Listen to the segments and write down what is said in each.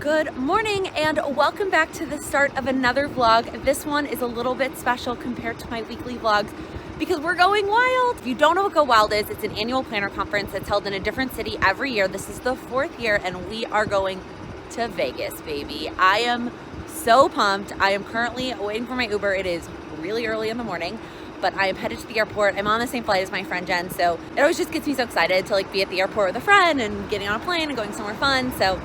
Good morning and welcome back to the start of another vlog. This one is a little bit special compared to my weekly vlogs because we're going wild. If you don't know what Go Wild is, it's an annual planner conference that's held in a different city every year. This is the 4th year and we are going to Vegas, baby. I am so pumped. I am currently waiting for my Uber. It is really early in the morning, but I am headed to the airport. I'm on the same flight as my friend Jen, so it always just gets me so excited to be at the airport with a friend and getting on a plane and going somewhere fun. So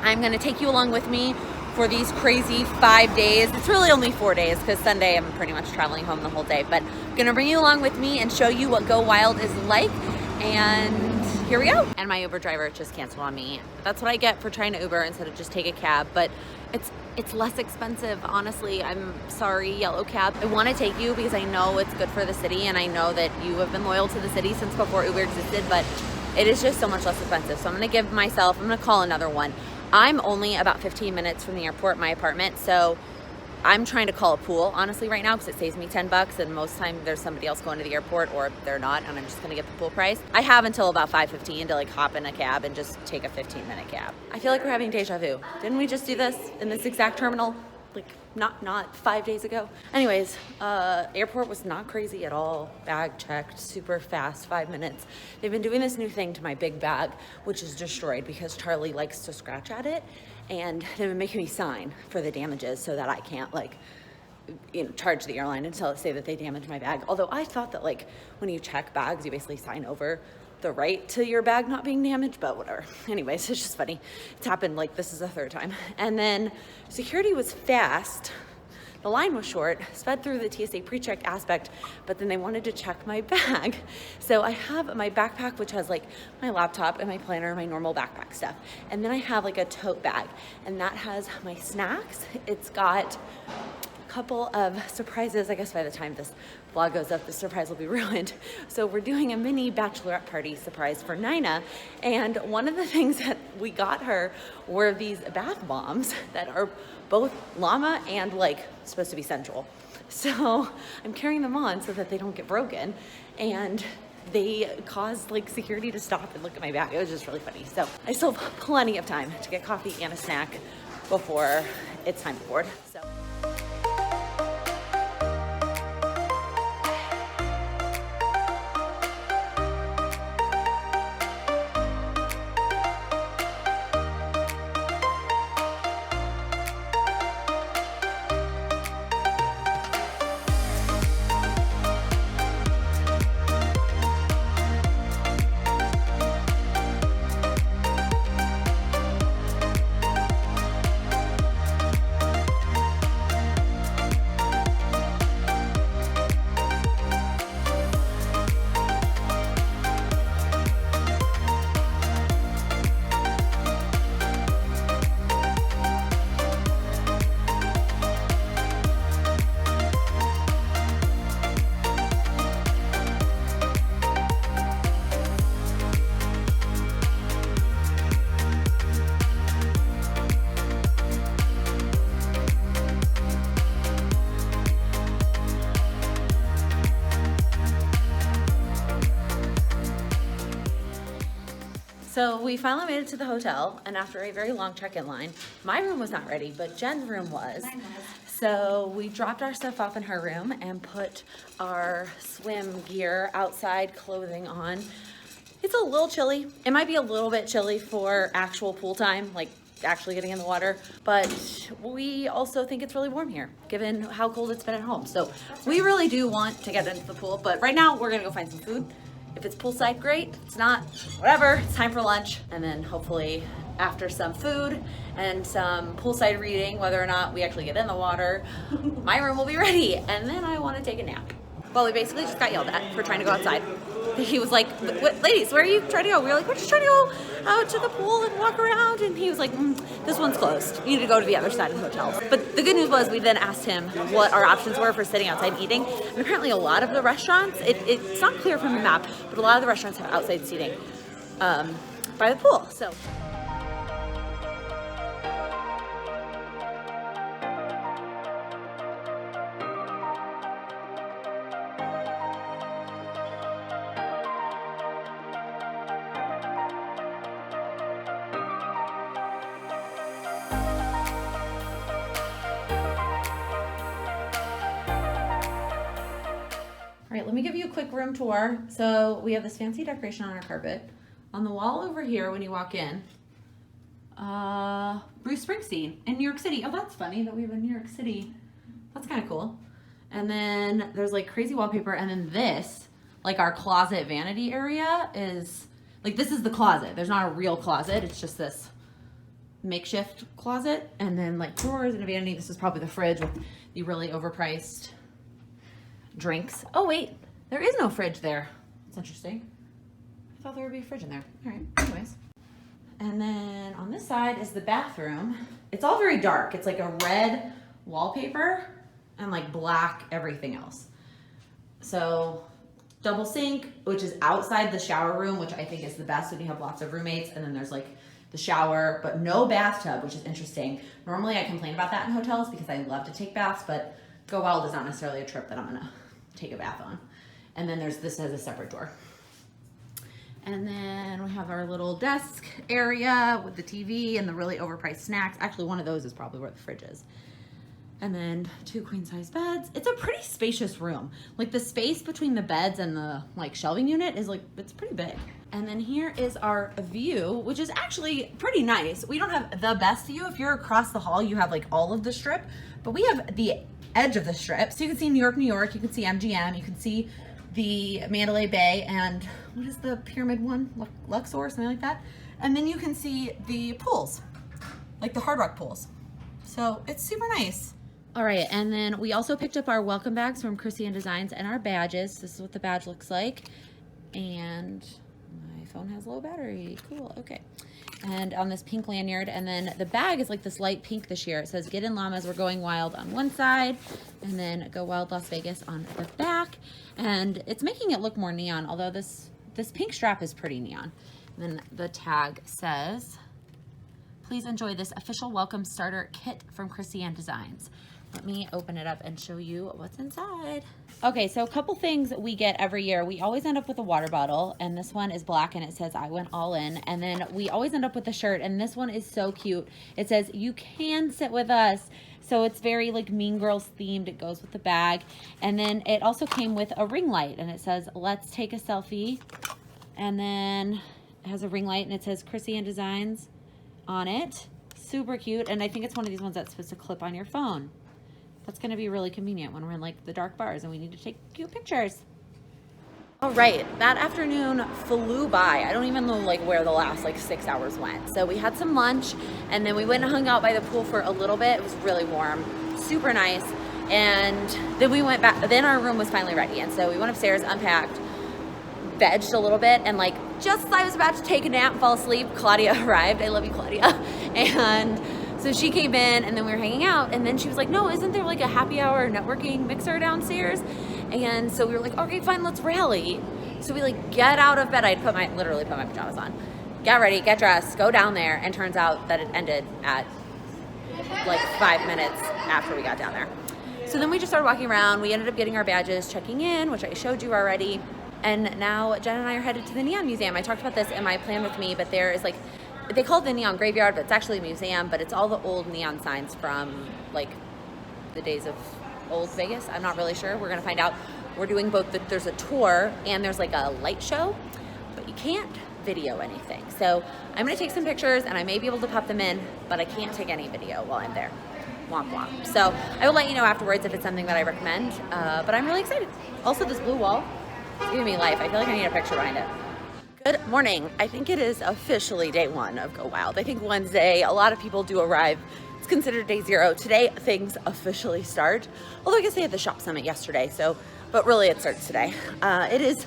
I'm gonna take you along with me for these crazy 5 days. It's really only 4 days because Sunday I'm pretty much traveling home the whole day, but I'm gonna bring you along with me and show you what Go Wild is like. And here we go. And my Uber driver just canceled on me. That's what I get for trying to Uber instead of just take a cab, but it's less expensive, honestly. I'm sorry, Yellow Cab. I want to take you because I know it's good for the city and I know that you have been loyal to the city since before Uber existed, but it is just so much less expensive. So I'm gonna call another one. I'm only about 15 minutes from the airport, my apartment, so I'm trying to call a pool, honestly, right now, because it saves me 10 bucks, and most time there's somebody else going to the airport, or they're not, and I'm just gonna get the pool price. I have until about 5:15 to hop in a cab and just take a 15-minute cab. I feel like we're having deja vu. Didn't we just do this in this exact terminal? Not 5 days ago. Anyways, airport was not crazy at all. Bag checked, super fast, 5 minutes. They've been doing this new thing to my big bag, which is destroyed because Charlie likes to scratch at it, and they've been making me sign for the damages so that I can't charge the airline and say that they damaged my bag. Although I thought that when you check bags, you basically sign over the right to your bag not being damaged, but whatever. Anyways, it's just funny. It's happened this is the 3rd time. And then security was fast. The line was short, sped through the TSA pre-check aspect, but then they wanted to check my bag. So I have my backpack, which has my laptop and my planner, my normal backpack stuff. And then I have a tote bag, and that has my snacks. It's got a couple of surprises. I guess by the time this vlog goes up, the surprise will be ruined. So we're doing a mini bachelorette party surprise for Nina. And one of the things that we got her were these bath bombs that are both llama and supposed to be sensual. So I'm carrying them on so that they don't get broken. And they caused security to stop and look at my bag. It was just really funny. So I still have plenty of time to get coffee and a snack before it's time to board. So. So we finally made it to the hotel, and after a very long check-in line, my room was not ready, but Jen's room was. So we dropped our stuff off in her room and put our swim gear, outside clothing on. It's a little chilly. It might be a little bit chilly for actual pool time, actually getting in the water, but we also think it's really warm here, given how cold it's been at home. So we really do want to get into the pool, but right now we're gonna go find some food. If it's poolside, great. If it's not, whatever. It's time for lunch. And then hopefully after some food and some poolside reading, whether or not we actually get in the water, my room will be ready. And then I want to take a nap. Well, we basically just got yelled at for trying to go outside. He was like, ladies, where are you trying to go? We were like, we're just trying to go out to the pool and walk around. And he was like, this one's closed. You need to go to the other side of the hotel. But the good news was we then asked him what our options were for sitting outside and eating. And apparently a lot of the restaurants, it's not clear from the map, but a lot of the restaurants have outside seating by the pool. So. me give you a quick room tour. So we have this fancy decoration on our carpet. On the wall over here when you walk in, Bruce Springsteen in New York City. Oh, that's funny that we have a New York City. That's kind of cool. And then there's like crazy wallpaper. And then this, like our closet vanity area is, like this is the closet. There's not a real closet. It's just this makeshift closet. And then like drawers and a vanity. This is probably the fridge with the really overpriced drinks. Oh wait, there is no fridge there. That's interesting. I thought there would be a fridge in there. All right, anyways. And then on this side is the bathroom. It's all very dark. It's like a red wallpaper and like black everything else. So double sink, which is outside the shower room, which I think is the best when you have lots of roommates. And then there's like the shower, but no bathtub, which is interesting. Normally I complain about that in hotels because I love to take baths, but Go Wild is not necessarily a trip that I'm gonna take a bath on. And then this has a separate door. And then we have our little desk area with the TV and the really overpriced snacks. Actually, one of those is probably where the fridge is. And then 2 queen size beds. It's a pretty spacious room. Like the space between the beds and the like shelving unit is like, it's pretty big. And then here is our view, which is actually pretty nice. We don't have the best view. If you're across the hall, you have like all of the strip, but we have the edge of the strip. So you can see New York, New York, you can see MGM, you can see the Mandalay Bay, and what is the pyramid one? Luxor, something like that. And then you can see the pools, like the Hard Rock pools. So it's super nice. All right, and then we also picked up our welcome bags from Chrissy Designs and our badges. This is what the badge looks like. And my phone has low battery, cool, okay. And on this pink lanyard, and then the bag is like this light pink this year. It says Get in Llamas, We're Going Wild on one side, and then Go Wild Las Vegas on the back. And it's making it look more neon, although this pink strap is pretty neon. And then the tag says, please enjoy this official welcome starter kit from Chrissy Designs. Let me open it up and show you what's inside. Okay, so a couple things we get every year. We always end up with a water bottle, and this one is black and it says I went all in. And then we always end up with a shirt, and this one is so cute. It says you can sit with us. So it's very like Mean Girls themed. It goes with the bag. And then it also came with a ring light, and it says let's take a selfie. And then it has a ring light and it says Chrissy Designs on it. Super cute. And I think it's one of these ones that's supposed to clip on your phone. That's gonna be really convenient when we're in like the dark bars and we need to take cute pictures. All right, that afternoon flew by. I don't even know like where the last like 6 hours went. So we had some lunch and then we went and hung out by the pool for a little bit. It was really warm, super nice. And then we went back, then our room was finally ready. And so we went upstairs, unpacked, vegged a little bit, and like just as I was about to take a nap and fall asleep, Claudia arrived. I love you, Claudia. And so she came in and then we were hanging out, and then she was like, no, isn't there like a happy hour networking mixer downstairs? And so we were like, okay, fine, let's rally. So we like get out of bed. I literally put my pajamas on, get ready, get dressed, go down there, and turns out that it ended at like 5 minutes after we got down there. So then we just started walking around. We ended up getting our badges, checking in, which I showed you already. And now Jen and I are headed to the Neon Museum. I talked about this in my Plan With Me, but there is like, they call it the Neon Graveyard, but it's actually a museum, but it's all the old neon signs from like the days of old Vegas. I'm not really sure. We're gonna find out. We're doing both, there's a tour and there's like a light show, but you can't video anything. So I'm gonna take some pictures and I may be able to pop them in, but I can't take any video while I'm there. Womp womp. So I will let you know afterwards if it's something that I recommend, but I'm really excited. Also, this blue wall, it's giving me life. I feel like I need a picture behind it. Good morning. I think it is officially day one of Go Wild. I think Wednesday, a lot of people do arrive. It's considered day 0. Today, things officially start. Although I guess they had the shop summit yesterday, but really it starts today. It is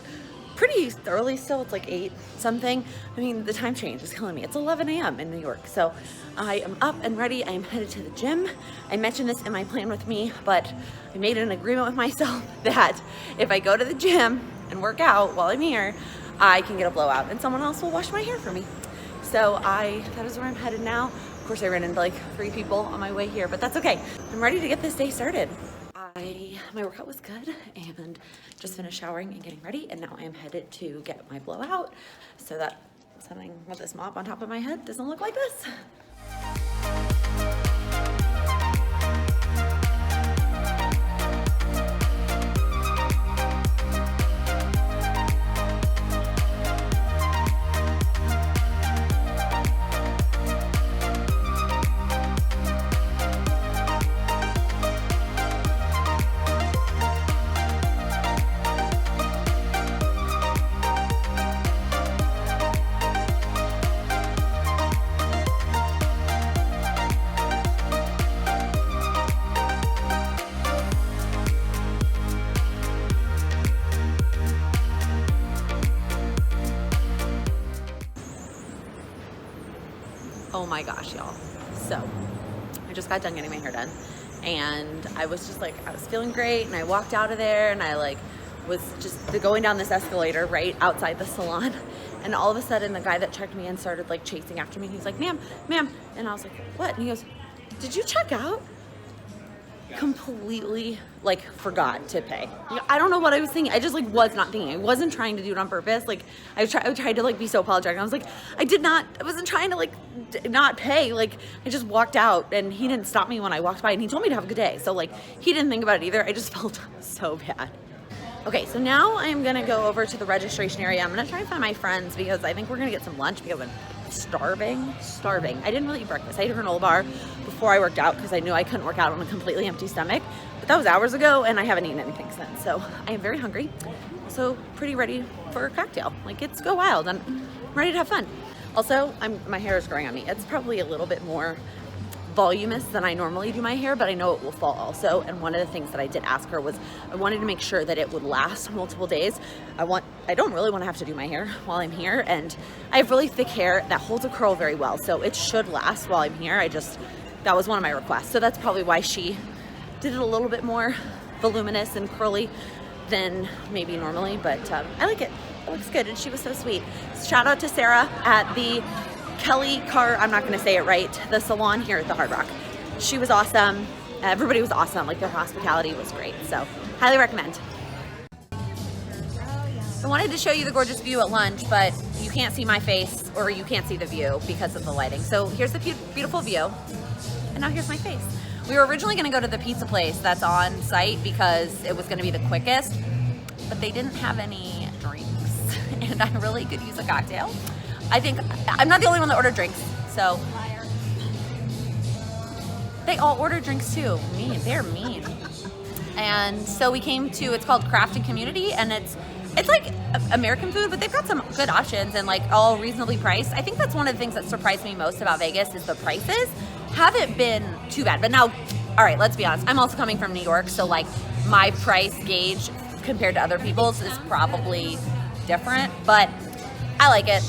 pretty early still. It's like 8 something. I mean, the time change is killing me. It's 11 a.m. in New York. So I am up and ready. I am headed to the gym. I mentioned this in my Plan With Me, but I made an agreement with myself that if I go to the gym and work out while I'm here, I can get a blowout and someone else will wash my hair for me. So that is where I'm headed now. Of course, I ran into like 3 people on my way here, but that's okay. I'm ready to get this day started. My workout was good and just finished showering and getting ready, and now I am headed to get my blowout so that something with this mop on top of my head doesn't look like this. my gosh, y'all. So I just got done getting my hair done, and I was just like, I was feeling great, and I walked out of there, and I like was just going down this escalator right outside the salon, and all of a sudden the guy that checked me in started like chasing after me. He's like, ma'am, and I was like, what? And he goes, did you check out? Completely like forgot to pay. I don't know what I was thinking. I just like was not thinking. I wasn't trying to do it on purpose. Like I tried to like be so apologetic. I was like, I wasn't trying to like not pay. Like I just walked out, and he didn't stop me when I walked by, and he told me to have a good day. So like he didn't think about it either. I just felt so bad. Okay, so now I'm gonna go over to the registration area. I'm gonna try and find my friends because I think we're gonna get some lunch because I'm starving. I didn't really eat breakfast. I ate a granola bar before I worked out because I knew I couldn't work out on a completely empty stomach, but that was hours ago, and I haven't eaten anything since. So I am very hungry. Also pretty ready for a cocktail. Like, it's go wild. I'm ready to have fun. Also, my hair is growing on me. It's probably a little bit more voluminous than I normally do my hair, but I know it will fall also. And one of the things that I did ask her was I wanted to make sure that it would last multiple days. I don't really want to have to do my hair while I'm here, and I have really thick hair that holds a curl very well, so it should last while I'm here. That was one of my requests, so that's probably why she did it a little bit more voluminous and curly than maybe normally, but I like it. It looks good, and she was so sweet. Shout out to Sarah at the Kelly Carr, I'm not going to say it right, the salon here at the Hard Rock. She was awesome. Everybody was awesome. Like, their hospitality was great. So, highly recommend. I wanted to show you the gorgeous view at lunch, but you can't see my face, or you can't see the view because of the lighting. So, here's the beautiful view, and now here's my face. We were originally going to go to the pizza place that's on site because it was going to be the quickest, but they didn't have any drinks, and I really could use a cocktail. I think I'm not the only one that ordered drinks, so they all ordered drinks too. They're mean. And so we came to, it's called Craft and Community, and it's like American food, but they've got some good options and like all reasonably priced. I think that's one of the things that surprised me most about Vegas is the prices haven't been too bad. But now, all right, let's be honest. I'm also coming from New York, so like my price gauge compared to other people's is probably different, but I like it.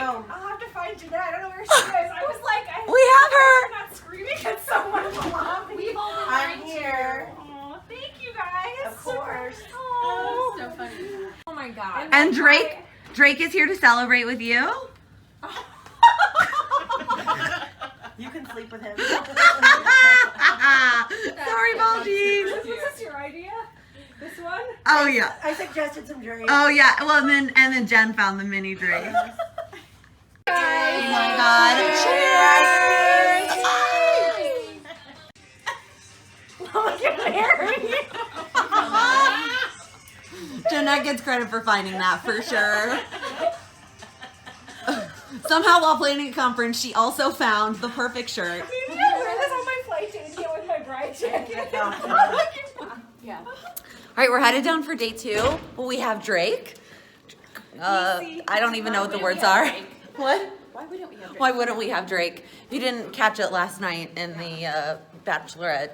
I'll have to find Jeanette. I don't know where she is. I was like, we have her. I'm not screaming at someone in the lobby. We've all been I'm here. Oh, Thank you guys. of course. Oh, So funny. oh my God. And Drake is here to celebrate with you. You can sleep with him. Sorry, Baljeet. Was this your idea? This one? Oh yeah. I suggested some drinks. Oh yeah. Well, and then Jen found the mini Drake. Guys. Oh my God. Cheers. Look at Mary. Jeanette gets credit for finding that for sure. Somehow while planning a conference, she also found the perfect shirt. Did you wear this on my flight to India with my bride jacket? Yeah. All right, we're headed down for day 2. Well, we have Drake. I don't even know what the words are. What? Why wouldn't we have Drake? Why wouldn't we have Drake? If you didn't catch it last night in the bachelorette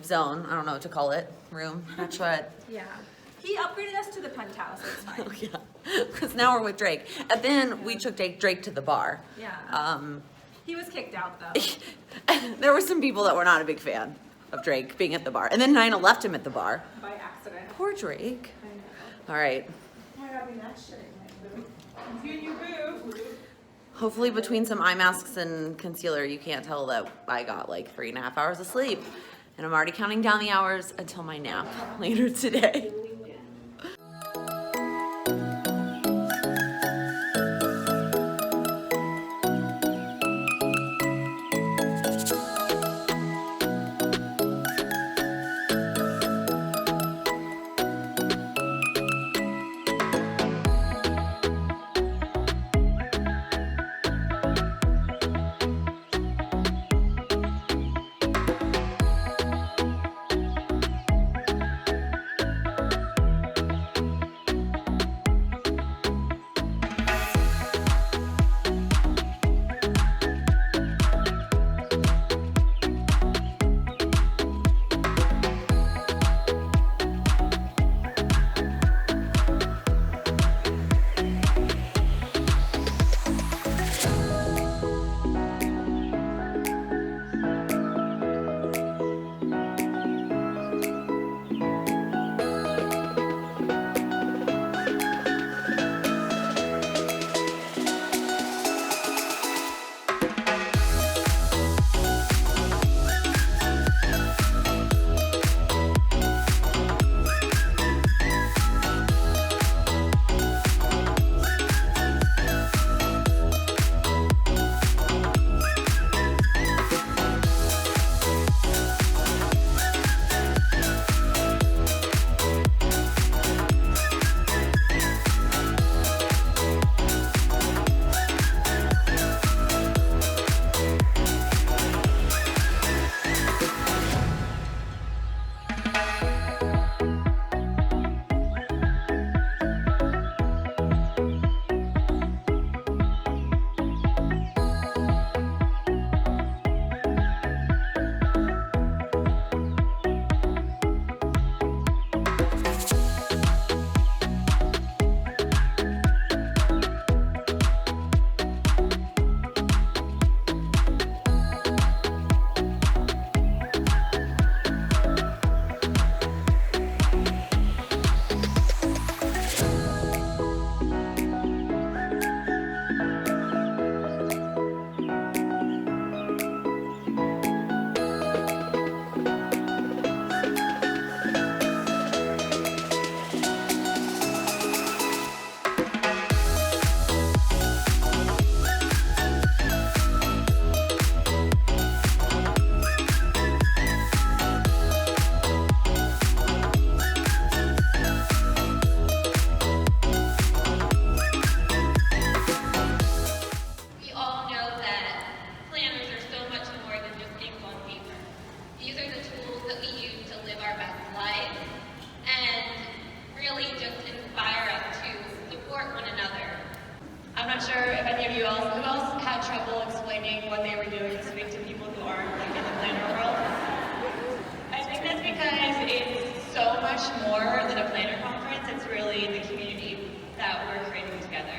zone, I don't know what to call it, room, bachelorette. Yeah. He upgraded us to the penthouse. It's fine. Oh yeah, because now we're with Drake. And then we took Drake to the bar. Yeah. He was kicked out though. There were some people that were not a big fan of Drake being at the bar. And then Nina left him at the bar. By accident. Poor Drake. I know. All right. Oh my God, we matched it. You and you boo. Hopefully between some eye masks and concealer, you can't tell that I got like 3.5 hours of sleep. And I'm already counting down the hours until my nap later today.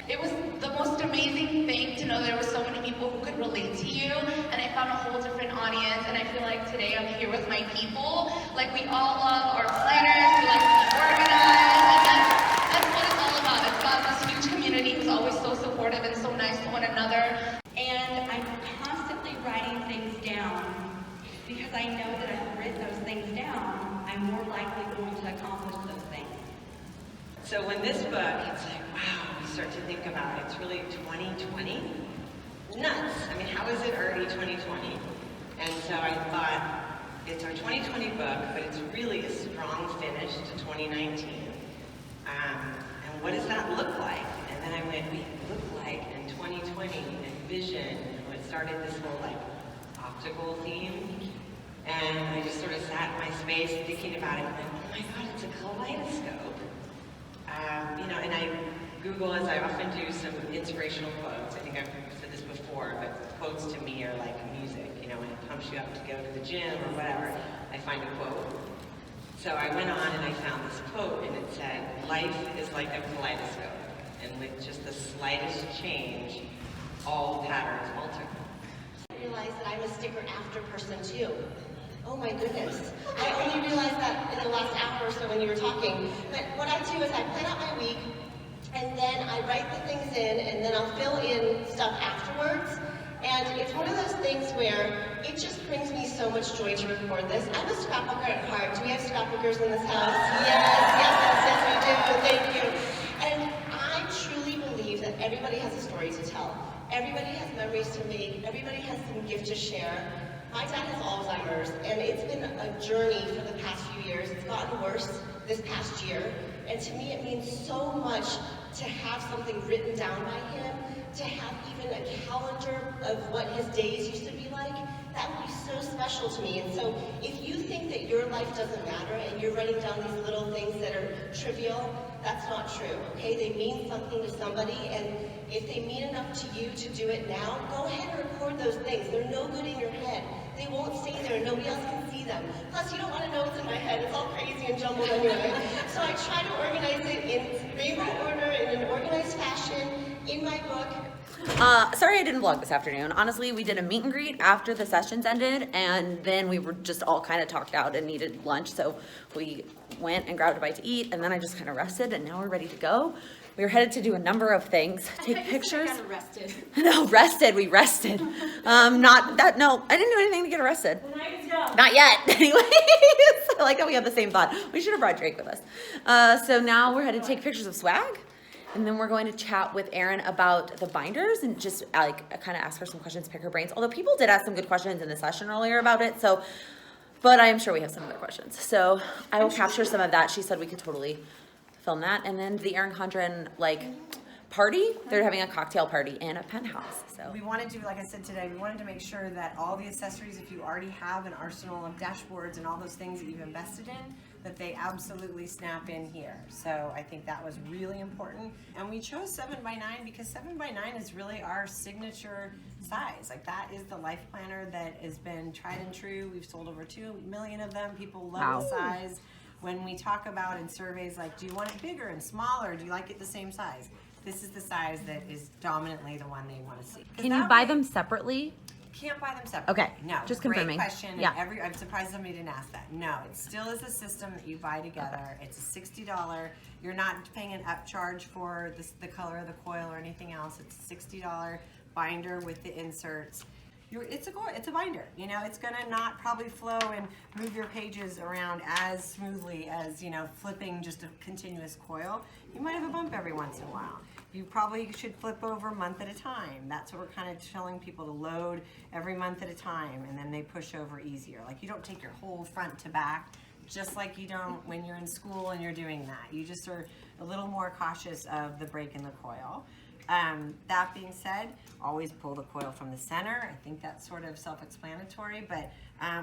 It was the most amazing thing found a whole different audience, and I feel like today I'm here with my people. Like, we all love our planners, we like to be organized, and that's what it's all about. It's about this huge community who's always so supportive and so nice to one another. And I'm constantly writing things down because I know that if I've written those things down, I'm more likely going to accomplish those things. So when this book, it's like, wow, we start to think about it. It's really 2020? Nuts. I mean, how is it already 2020? And so I thought, it's our 2020 book, but it's really a strong finish to 2019. And what does that look like? And then I went, we look like in 2020, and vision, and it started this whole like optical theme. And I just sort of sat in my space thinking about it, and went, oh my God, it's a kaleidoscope. You know, and I Google, as I often do, some inspirational quotes. I think I've said this before, but quotes to me are like music. You know, when it pumps you up to go to the gym or whatever, I find a quote. So I went on and I found this quote, and it said, life is like a kaleidoscope, and with just the slightest change, all patterns alter. I realized that I'm a sticker after person too. Oh my goodness. I only realized that in the last hour or so when you were talking. But what I do is I plan out my week, and then I write the things in, and then I'll fill in stuff afterwards. And it's one of those things where it just brings me so much joy to record this. I'm a scrapbooker at heart. Do we have scrapbookers in this house? Yes, we do. Thank you. And I truly believe that everybody has a story to tell. Everybody has memories to make. Everybody has some gift to share. My dad has Alzheimer's, and it's been a journey for the past few years. It's gotten worse this past year, and to me it means so much to have something written down by him, to have even a calendar of what his days used to be like. That would be so special to me. And so if you think that your life doesn't matter and you're writing down these little things that are trivial, that's not true, okay? They mean something to somebody, and if they mean enough to you to do it now, go ahead and record those things. They're no good in your head. They won't stay there. Nobody else can see them. Plus, you don't want to know what's in my head. It's all crazy and jumbled anyway. So I try to organize it in rainbow order, in an organized fashion, in my book. Sorry I didn't vlog this afternoon. Honestly, we did a meet and greet after the sessions ended, and then we were just all kind of talked out and needed lunch, so we went and grabbed a bite to eat, and then I just kind of rested, and now we're ready to go. We were headed to do a number of things, take pictures. I got arrested. No, rested, we rested. Not that, no, I didn't do anything to get arrested. The night is young. Not yet, anyways. I like how we have the same thought. We should have brought Drake with us. So now we're headed to take pictures of swag. And then we're going to chat with Erin about the binders and just like kind of ask her some questions, pick her brains. Although people did ask some good questions in the session earlier about it. So, but I am sure we have some other questions. So I will capture some of that. She said we could totally film that. And then the Erin Condren like party, they're having a cocktail party in a penthouse. So We wanted to, like I said today, we wanted to make sure that all the accessories, if you already have an arsenal of dashboards and all those things that you've invested in, that they absolutely snap in here. So I think that was really important. And we chose 7x9 because 7x9 is really our signature size. Like that is the life planner that has been tried and true. We've sold over 2 million of them. People love the size. When we talk about in surveys, like, do you want it bigger and smaller? Do you like it the same size? This is the size that is dominantly the one they want to see. can you buy them separately? Can't buy them separately. Okay, No. just Great confirming. question. Yeah. I'm surprised somebody didn't ask that. No, it still is a system that you buy together. Okay. It's a $60. You're not paying an upcharge for the color of the coil or anything else. It's a $60 binder with the inserts. It's a binder. You know, it's gonna not probably flow and move your pages around as smoothly as, you know, flipping just a continuous coil. You might have a bump every once in a while. You probably should flip over a month at a time. That's what we're kind of telling people to load every month at a time, and then they push over easier. Like you don't take your whole front to back, just like you don't when you're in school and you're doing that. You just are a little more cautious of the break in the coil. That being said, always pull the coil from the center. I think that's sort of self-explanatory, but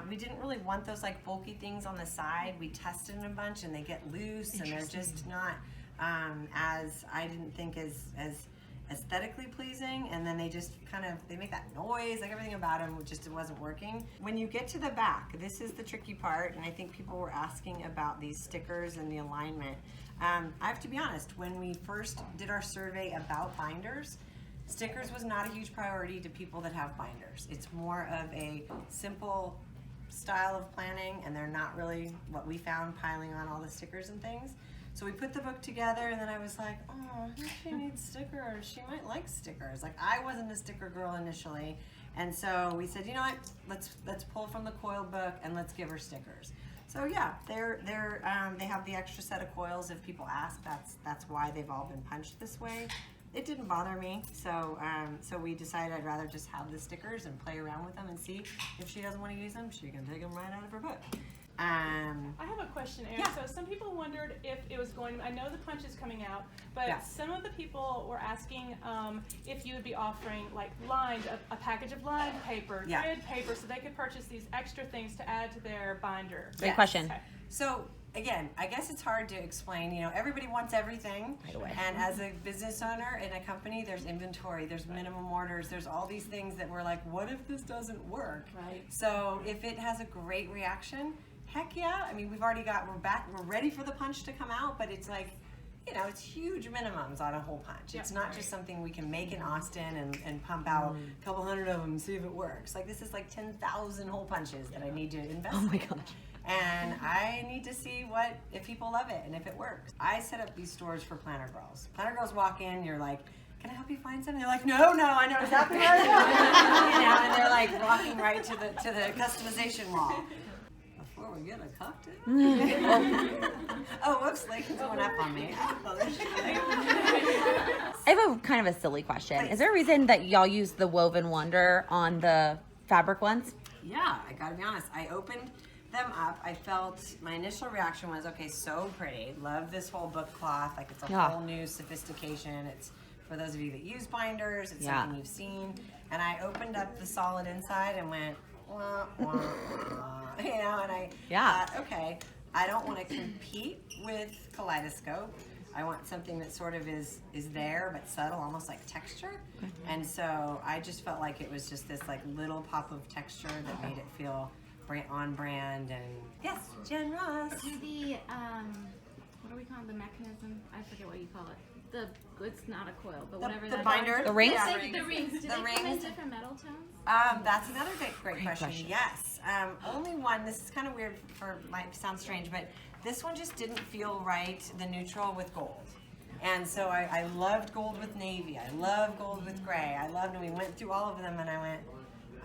we didn't really want those like bulky things on the side. We tested them a bunch and they get loose and they're just not as I didn't think as aesthetically pleasing, and then they just kind of they make that noise, like everything about them it wasn't working. When you get to the back, this is the tricky part, and I think people were asking about these stickers and the alignment. I have to be honest, when we first did our survey about binders, Stickers was not a huge priority to people that have binders. It's more of a simple style of planning, and they're not really what we found, piling on all the stickers and things. So we put the book together, and then I was like, oh, she needs stickers. She might like stickers. Like, I wasn't a sticker girl initially, and so we said, you know what? Let's pull from the coil book and let's give her stickers. So yeah, they have the extra set of coils. If people ask, that's why they've all been punched this way. It didn't bother me, so we decided I'd rather just have the stickers and play around with them and see if she doesn't want to use them, she can take them right out of her book. I have a question, Erin. Yeah. So some people wondered if it was going, I know the punch is coming out, but Yeah. some of the people were asking if you would be offering like a package of lined paper, Yeah. grid paper, so they could purchase these extra things to add to their binder. Great Yes. question. Okay. So again, I guess it's hard to explain, you know, everybody wants everything. Right away. And as a business owner in a company, there's inventory, there's minimum orders, there's all these things that we're like, what if this doesn't work? Right. So if it has a great reaction, heck yeah. I mean, we're ready for the punch to come out, but it's like, you know, it's huge minimums on a hole punch. Yep. It's not just something we can make in Austin and pump out a couple hundred of them and see if it works. Like, this is like 10,000 hole punches that I need to invest in. Oh my gosh. And I need to see if people love it and if it works. I set up these stores for planner girls. Planner girls walk in, you're like, can I help you find something? They're like, no, I know exactly what I want. You know, and they're like walking right to the customization wall. Before we get a cocktail? Oh, whoops, Laken's going up on me. I have a kind of a silly question. Is there a reason that y'all use the Woven Wonder on the fabric ones? Yeah, I gotta be honest. I opened them up. I felt my initial reaction was, okay, so pretty. Love this whole book cloth. Like, it's a Yeah. whole new sophistication. It's for those of you that use binders. It's Yeah. something you've seen. And I opened up the solid inside and went, wah, wah, wah, you know. And I Yeah. thought, okay, I don't want to compete with Kaleidoscope. I want something that sort of is there but subtle, almost like texture. And so I just felt like it was just this like little pop of texture that made it feel on brand. And yes, Jen Ross. Do the what do we call it? The mechanism? I forget what you call it. It's not a coil, but whatever The that binder. The rings? Yeah. The rings. Do The they come in rings. different metal tones? That's another great question. question. Yes. Only one. This is kind of weird might sound strange, but this one just didn't feel right. The neutral with gold. And so I loved gold with navy. I love gold with gray. And we went through all of them, and I went,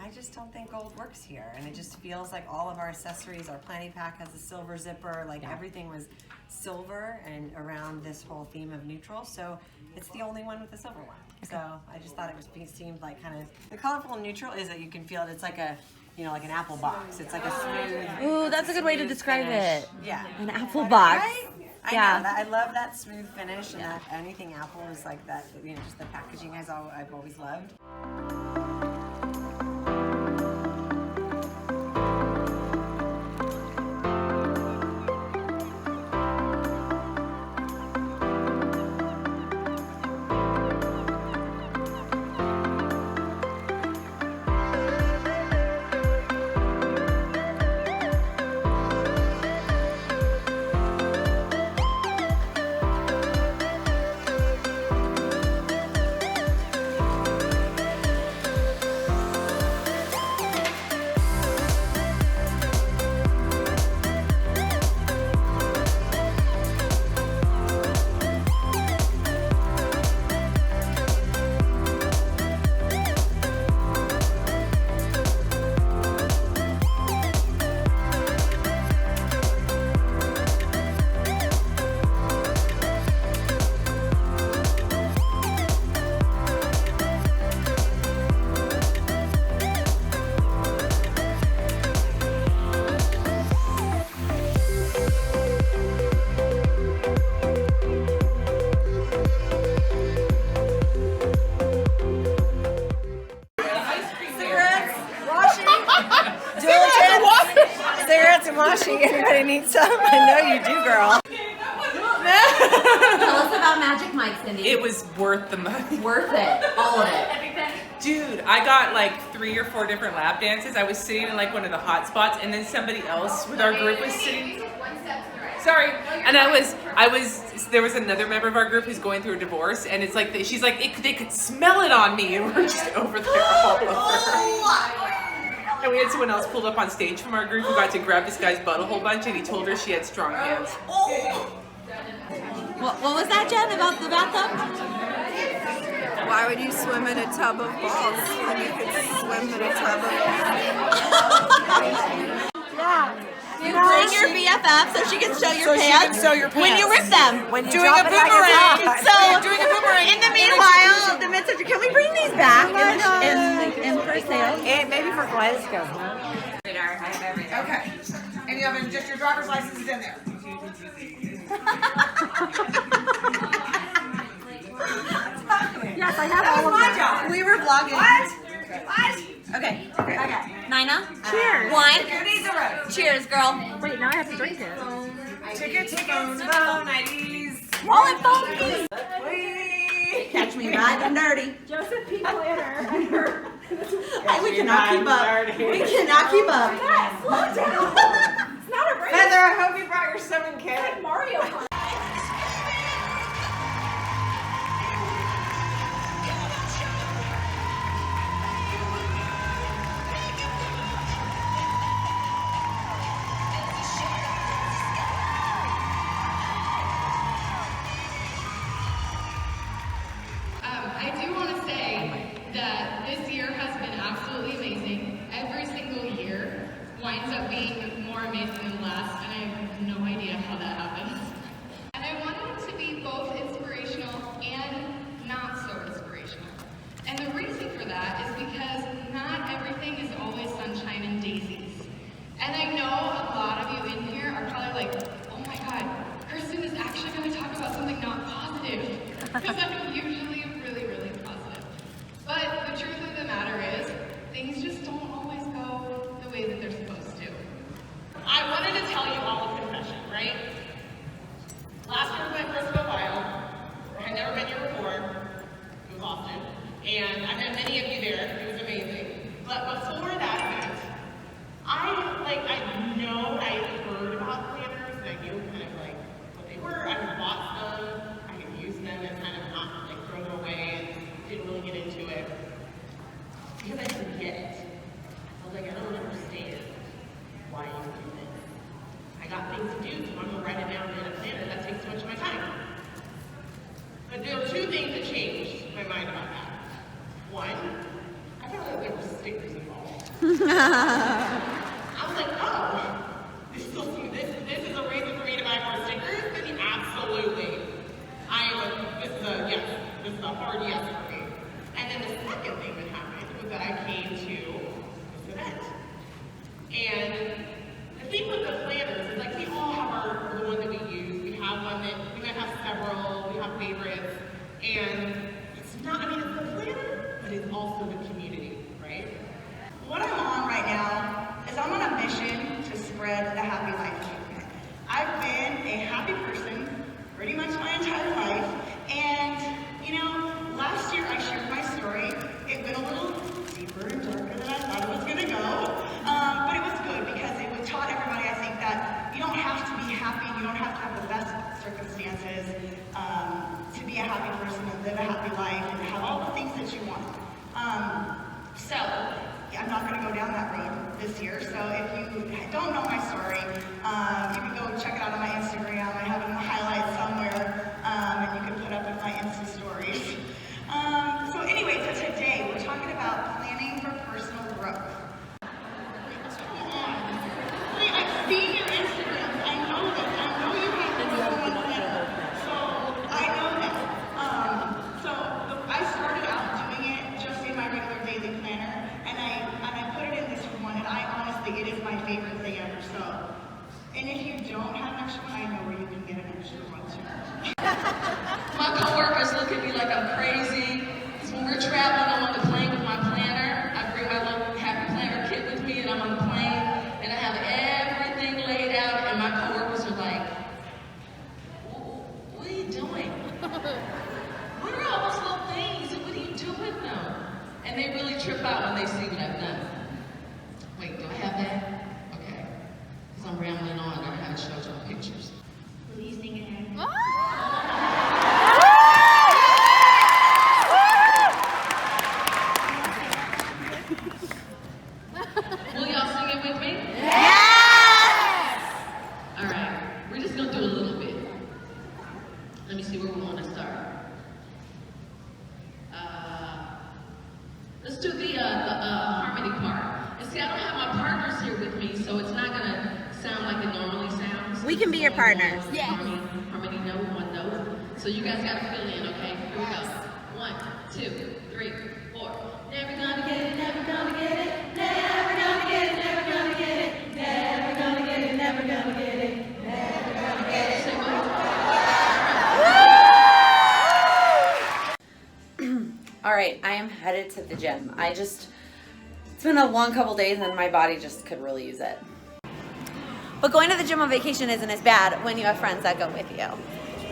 I just don't think gold works here. And it just feels like all of our accessories, our planning pack has a silver zipper, like everything was silver and around this whole theme of neutral. So it's the only one with the silver one. So I just thought seemed like kind of, the colorful neutral is that you can feel it. It's like a, you know, like an apple box. It's like a smooth. Ooh, that's a good way to smooth describe finish. it. Yeah. An apple box. Right? I Yeah. know that. I love that smooth finish, and that anything apple is like that. You know, just the packaging I've always loved. Cigarettes and washing. Anybody need some? I know you do, girl. Tell us about Magic Mike, Cindy. It was worth the money. Worth it. All of it. Dude, I got like 3 or 4 different lap dances. I was sitting in like one of the hot spots, and then somebody else with our group was sitting. Sorry. And there was another member of our group who's going through a divorce, and it's like, she's like, they could smell it on me, and we're just over there all over. And we had someone else pulled up on stage from our group who got to grab this guy's butt a whole bunch, and he told her she had strong hands. What was that, Jen, about the bathtub? Why would you swim in a tub of balls when you could swim in a tub of Yeah. You bring your BFF so she can show your pants. When you rip them. When you doing drop a it like it's boomerang. hot. So in the meanwhile, the men said, can we bring these back in for sale? And maybe for Glasgow. Okay. And you have just your driver's license is in there. Yes, I have all of my them. job. We were vlogging. What? Okay. Nina? Cheers. One. Who needs a road? Cheers, girl. Wait, now I have to drink it. Tickets to the 90s. All in funky. Catch me riding dirty. Joseph P. Planner and her. We cannot keep up. We cannot keep up. Slow down. It's not a race. Heather, I hope you brought your 7K. Mario Kart. I do want to say that this year has been absolutely amazing. Every single year winds up being more amazing than the last, and I have no idea how that happens. And I wanted it to be both inspirational and not so inspirational. And the reason for that is because not everything is always sunshine and daisies. And I know a lot of you in here are probably like, oh my God, Kristen is actually going to talk about something not positive. Because I'm usually really, really positive. But the truth of the matter is, things just don't always go the way that they're supposed to. I wanted to tell you all a confession, right? Last year was my first go wild. I had never been here before. It was awesome. And I met many of you there. It was amazing. But before that event, I know I heard about planners, and I knew kind of like what they were. I had bought them. I had used them and kind of not like thrown them away and didn't really get into it because I didn't get it. I was like, I don't understand why you do this. I got things to do, so I'm gonna write it down in a planner. That takes too much of my time. But there were two things that changed my mind about that. One, I found out there were stickers involved. I was like, oh, this is a reason for me to buy more stickers? Absolutely. This is a hard yes for me. And then the second thing that happened was that I came to this event. And the thing with the planners is like we all have the one that we use. We have one that we might have several, we have favorites. And it's not, it's the planner, but it's also the community, right? What I'm on right now is I'm on a mission to spread the happy life movement. I've been a happy person pretty much my entire life, and last year I shared my story. It went a little deeper and darker than I thought it was going to go, but it was good because it taught everybody, I think, that you don't have to be happy, you don't have to have the best circumstances to be a happy person and live a happy life and have all the things that you want. So I'm not going to go down that road this year, so if you don't know my story, you can go check it out on my Instagram. I have it in the highlights somewhere, and you can put up in my Insta stories. So anyway, so today we're talking about planning for personal growth. Wait, I've seen your Instagrams. I know that. I know you hate the number one planner. So I know that. I started out doing it just in my regular daily planner, and I put it in this one, and I honestly, it is my favorite thing ever. So, and if you don't have an extra one, I know where you can get an extra one too. My coworkers look at me like I'm crazy. Because when we're traveling, I'm on the plane with my planner. I bring my little happy planner kit with me, and I'm on the plane, and I have everything laid out, and my coworkers are like, "What are you doing? What are all those little things? And what do you do with them?" And they really trip out when they see what I've done. Wait, do I have that? Okay. Because I'm rambling on, I haven't showed y'all pictures. We can be your partners. Yeah. Harmony note, one note. So you guys gotta fill in, okay? Here we go. 1, 2, 3, 4. Never gonna get it, never gonna get it. Never gonna get it, never gonna get it. Never gonna get it, never gonna get it. Never gonna get it. Say what? All right, I am headed to the gym. It's been a long couple days and my body just could really use it. But going to the gym on vacation isn't as bad when you have friends that go with you.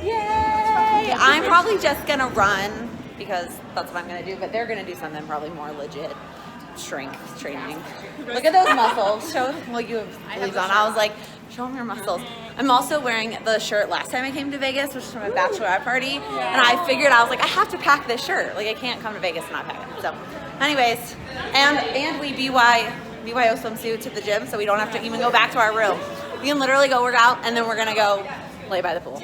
Yay! I'm probably just gonna run because that's what I'm gonna do, but they're gonna do something probably more legit. Strength training. Look at those muscles. Show what you have sleeves on. I was like, show them your muscles. I'm also wearing the shirt last time I came to Vegas, which was from a bachelorette party. And I figured, I was like, I have to pack this shirt. Like I can't come to Vegas and not pack it. So anyways, and we BYO swimsuit to the gym so we don't have to even go back to our room. We can literally go work out and then we're gonna go lay by the pool.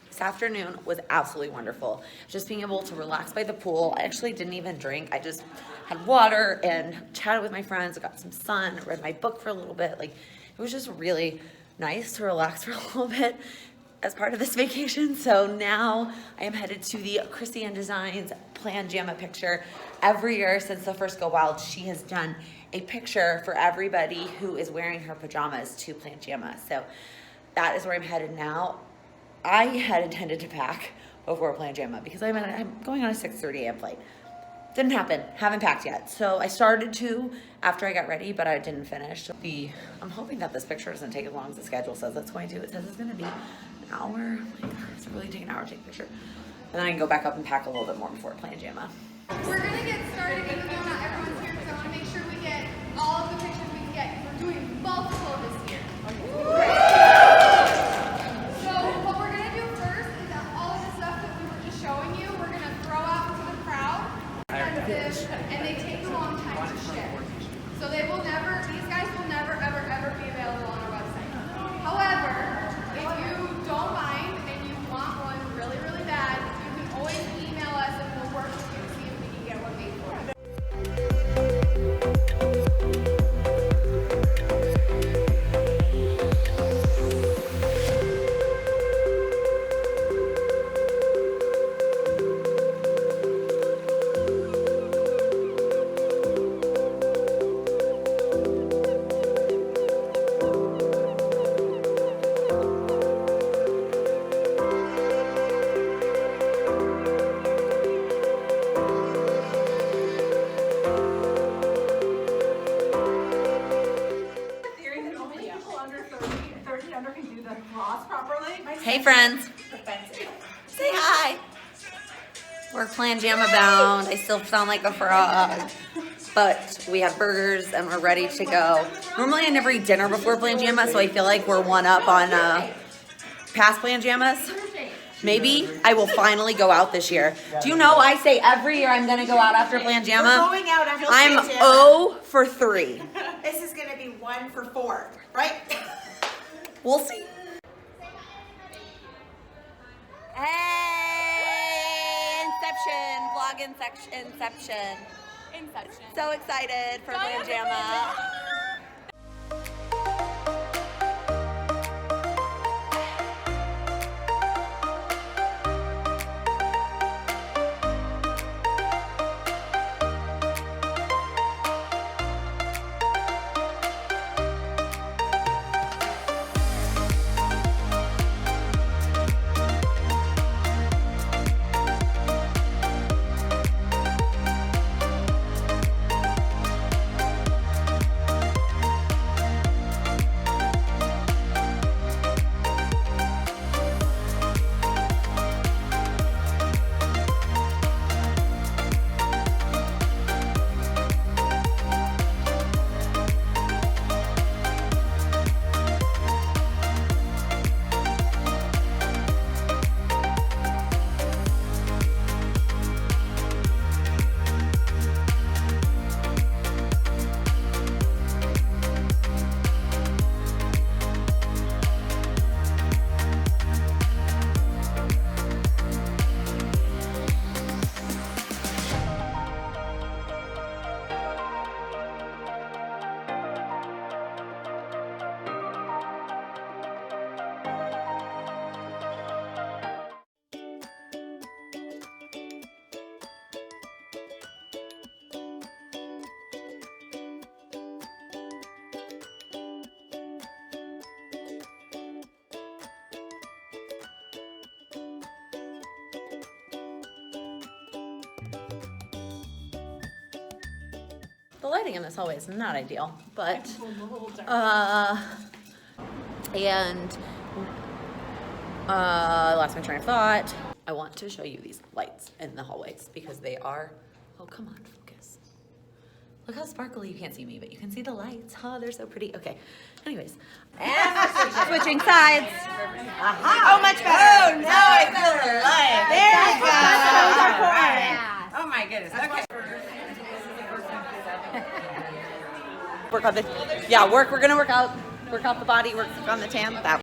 This afternoon was absolutely wonderful. Just being able to relax by the pool. I actually didn't even drink. I just had water and chatted with my friends. I got some sun, read my book for a little bit. Like, it was just really nice to relax for a little bit as part of this vacation. So now I am headed to the Christian Designs Planjama picture. Every year since the first Go Wild, she has done a picture for everybody who is wearing her pajamas to Planjama. So that is where I'm headed now. I had intended to pack before Planjama because I'm going on a 6:30 a.m. flight. Didn't happen. Haven't packed yet. So I started to after I got ready, but I didn't finish. I'm hoping that this picture doesn't take as long as the schedule says it's going to. It says it's going to be an hour. Like, it's really take an hour to take a picture. And then I can go back up and pack a little bit more before Planjama. We're going to get started even though not everyone's here because I want to make sure we get all of the pictures we can get because we're doing multiple this year. So what we're going to do first is that all of the stuff that we were just showing you, we're going to throw out to the crowd and they take a long time to ship. So these guys will never, ever, ever be available on our website. However, if you don't mind and you want one really, really bad, you can always email us and we'll work with you to see if we can get one made for you. Hey friends, say hi. We're Planjama bound. I still sound like a frog, but we have burgers and we're ready to go. Normally I never eat dinner before Planjama, so I feel like we're one up on past Planjamas. Maybe I will finally go out this year. Do you know I say every year I'm gonna go out after Planjama? We're going out after I'm Planjama. 0 for 3. This is gonna be 1 for 4, right? We'll see. Hey, Inception. So excited for Planjama. The lighting in this hallway is not ideal, but and I lost my train of thought. I want to show you these lights in the hallways because they are, oh, come on, focus. Look how sparkly, you can't see me, but you can see the lights. Oh, they're so pretty. Okay, anyways. And we're switching sides. Aha. Oh, much better. Oh, now I feel the light. There you go. Oh my goodness. Okay. Work on the, yeah, we're gonna work out the body, work on the tan. That